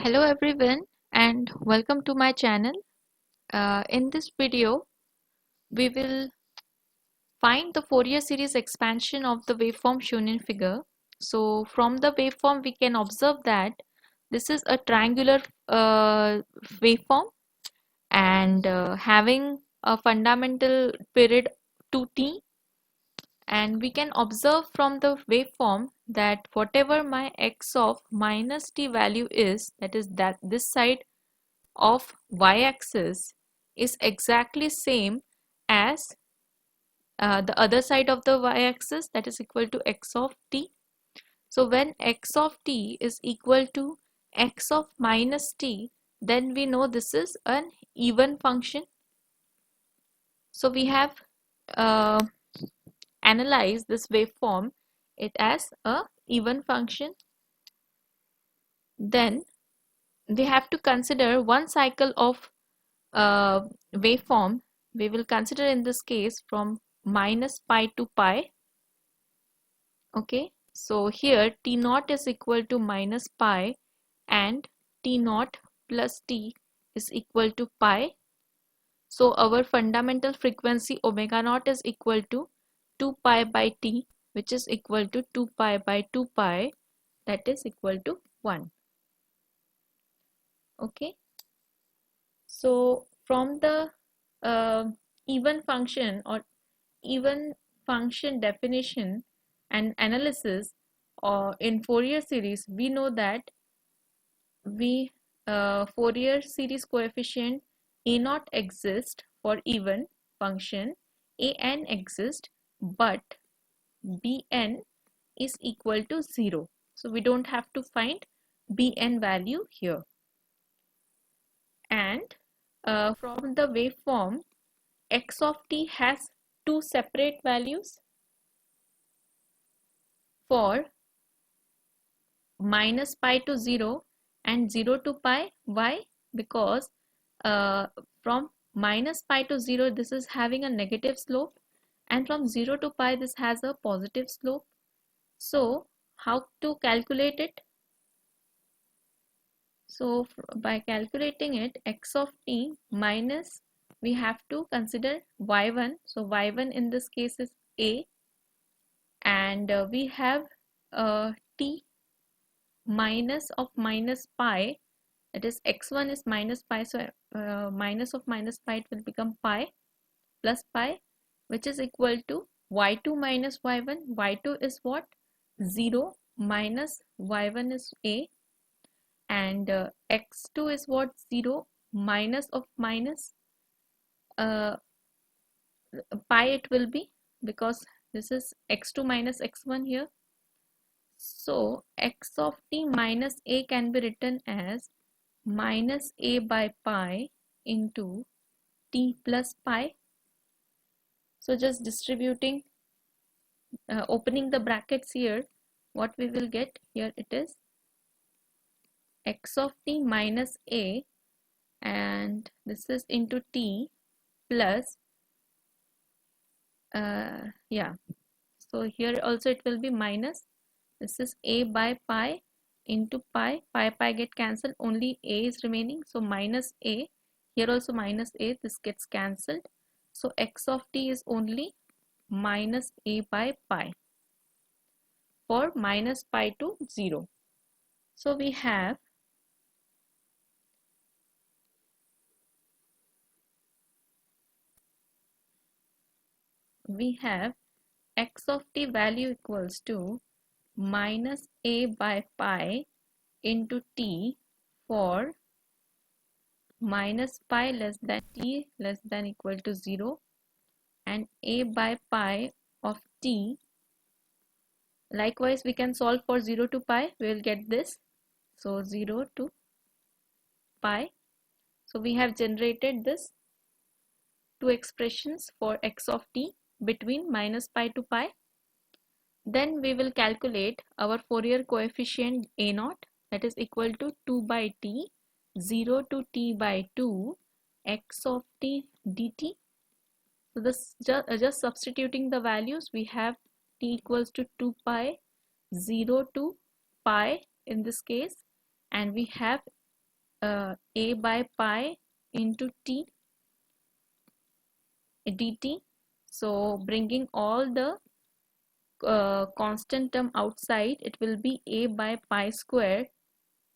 Hello everyone and welcome to my channel. In this video, we will find the Fourier series expansion of the waveform shown in figure. So from the waveform, we can observe that this is a triangular waveform and having a fundamental period 2t, and we can observe from the waveform that whatever my x of minus t value is, that is that this side of y-axis is exactly same as the other side of the y-axis, that is equal to x of t. So when x of t is equal to x of minus t, then we know this is an even function. So we have uh, analyzed this waveform it as a even function. Then we have to consider one cycle of waveform. We will consider in this case from minus pi to pi. Okay, so here t naught is equal to minus pi and t naught plus t is equal to pi. So our fundamental frequency omega naught is equal to 2 pi by t, which is equal to 2 pi by 2 pi, that is equal to 1. Okay, so from the uh, even function or even function definition and analysis or in Fourier series, we know that we Fourier series coefficient a naught exists for even function, an exists, but bn is equal to 0. So we don't have to find bn value here. And from the waveform, x of t has two separate values for minus pi to 0 and 0 to pi. Why? Because from minus pi to 0 this is having a negative slope, and from 0 to pi this has a positive slope. So how to calculate it? So by calculating it, x of t minus, we have to consider y1. So y1 in this case is a, and we have t minus of minus pi, that is x1 is minus pi, so minus of minus pi, it will become pi plus pi, which is equal to y2 minus y1. y2 is what? 0 minus y1 is a, and x2 is what? 0 minus of minus uh, pi it will be, because this is x2 minus x1 here. So x of t minus a can be written as minus a by pi into t plus pi. So just distributing, opening the brackets here, what we will get here, it is x of t minus a, and this is into t plus yeah, so here also it will be minus, this is a by pi into pi, pi get cancelled, only a is remaining, so minus a, here also minus a, this gets cancelled, so x of t is only minus a by pi for minus pi to 0. So we have x of t value equals to minus a by pi into t for minus pi less than t less than equal to 0, and a by pi of t. Likewise, we can solve for 0 to pi, we will get this. So 0 to pi. So we have generated this two expressions for x of t between minus pi to pi. Then we will calculate our Fourier coefficient a naught, that is equal to 2 by t, 0 to t by 2 x of t dt. So this just substituting the values, we have t equals to 2 pi 0 to pi in this case, and we have a by pi into t dt. So bringing all the constant term outside, it will be a by pi square,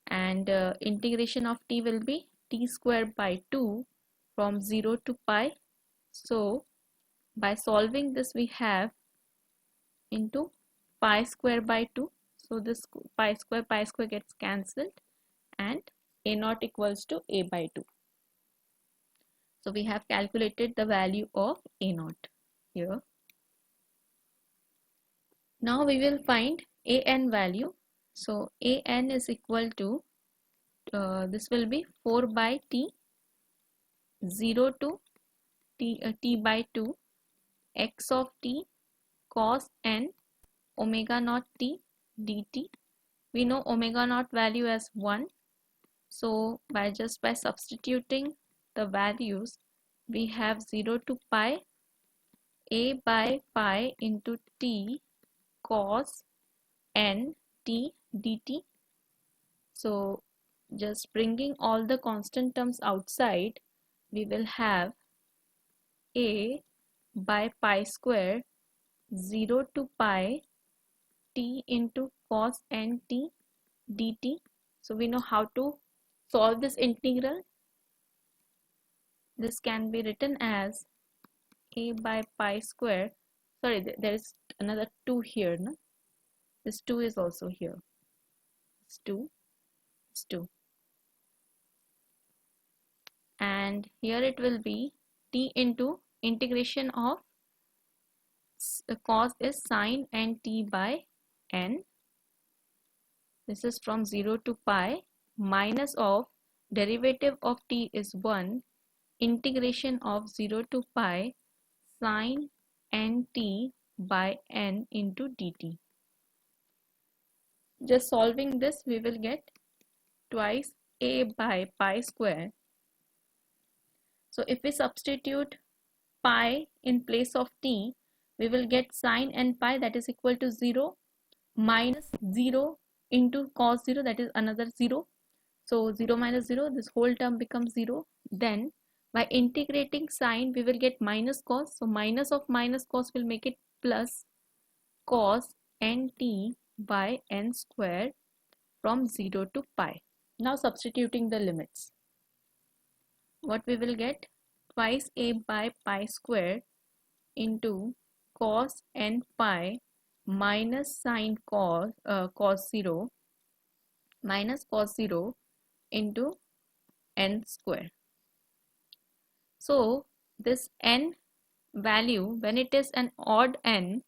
and integration of t will be t square by 2 from 0 to pi. So by solving this, we have into pi square by 2. So this pi square gets cancelled, and a naught equals to a by 2. So we have calculated the value of a naught here. Now we will find an value. So an is equal to, this will be 4 by t, 0 to t by 2, x of t cos n omega naught t dt. We know omega naught value as 1. So by substituting the values, we have 0 to pi a by pi into t cos n t dt. So just bringing all the constant terms outside, we will have a by pi square 0 to pi t into cos n t dt. So we know how to solve this integral. This can be written as a by pi square. Sorry, there is another 2 here, no? This 2 is also here. It's 2. It's 2. And here it will be t into integration of cos is sine n t by n. This is from 0 to pi, minus of derivative of t is 1, integration of 0 to pi sine n t by n into dt. Just solving this, we will get twice a by pi square. So if we substitute pi in place of t, we will get sine n pi, that is equal to 0, minus 0 into cos 0, that is another 0. So 0 minus 0, this whole term becomes 0. Then by integrating sine, we will get minus cos. So minus of minus cos will make it plus cos nt by n square from 0 to pi. Now substituting the limits, what we will get? Twice a by pi square into cos n pi minus sine cos 0 minus cos 0 into n square. So this n value, when it is an odd n,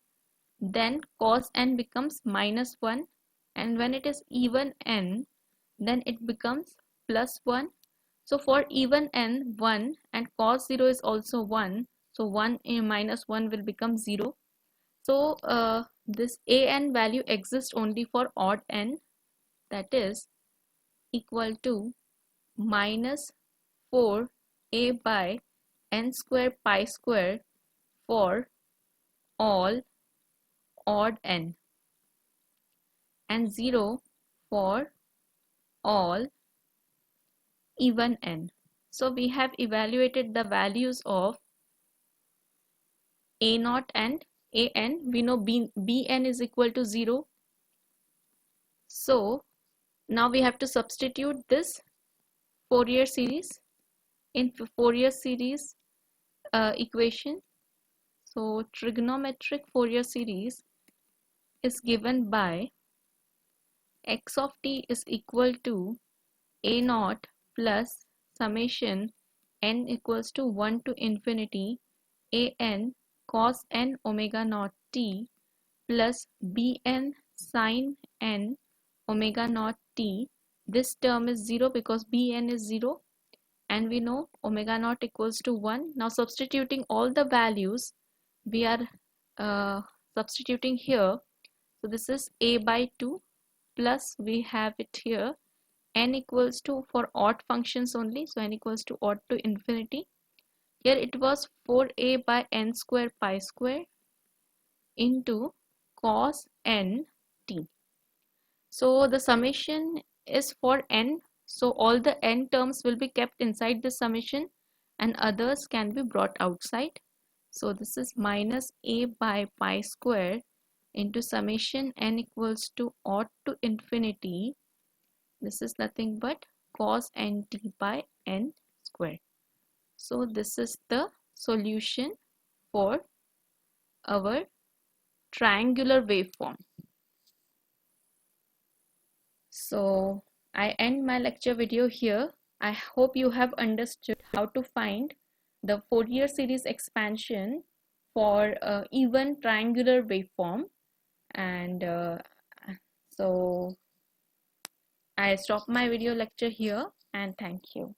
then cos n becomes minus 1, and when it is even n, then it becomes plus 1. So for even n, 1, and cos 0 is also 1, so 1 minus 1 will become 0. So this an value exists only for odd n, that is equal to minus 4 a by n square pi square for all odd n, and 0 for all even n. So we have evaluated the values of a naught and an. We know bn is equal to 0. So now we have to substitute this Fourier series in Fourier series equation. So trigonometric Fourier series is given by x of t is equal to a naught plus summation n equals to 1 to infinity an cos n omega naught t plus bn sin n omega naught t. This term is 0 because bn is 0, and we know omega naught equals to 1. Now substituting all the values, we are substituting here. So this is a by 2 plus we have it here n equals to, for odd functions only, so n equals to odd to infinity. Here it was 4a by n square pi square into cos n t. So the summation is for n, So all the n terms will be kept inside the summation and others can be brought outside. So this is minus a by pi square into summation n equals to odd to infinity. This is nothing but cos nt by n square. So this is the solution for our triangular waveform. So I end my lecture video here. I hope you have understood how to find the Fourier series expansion for even triangular waveform. And so I stop my video lecture here and thank you.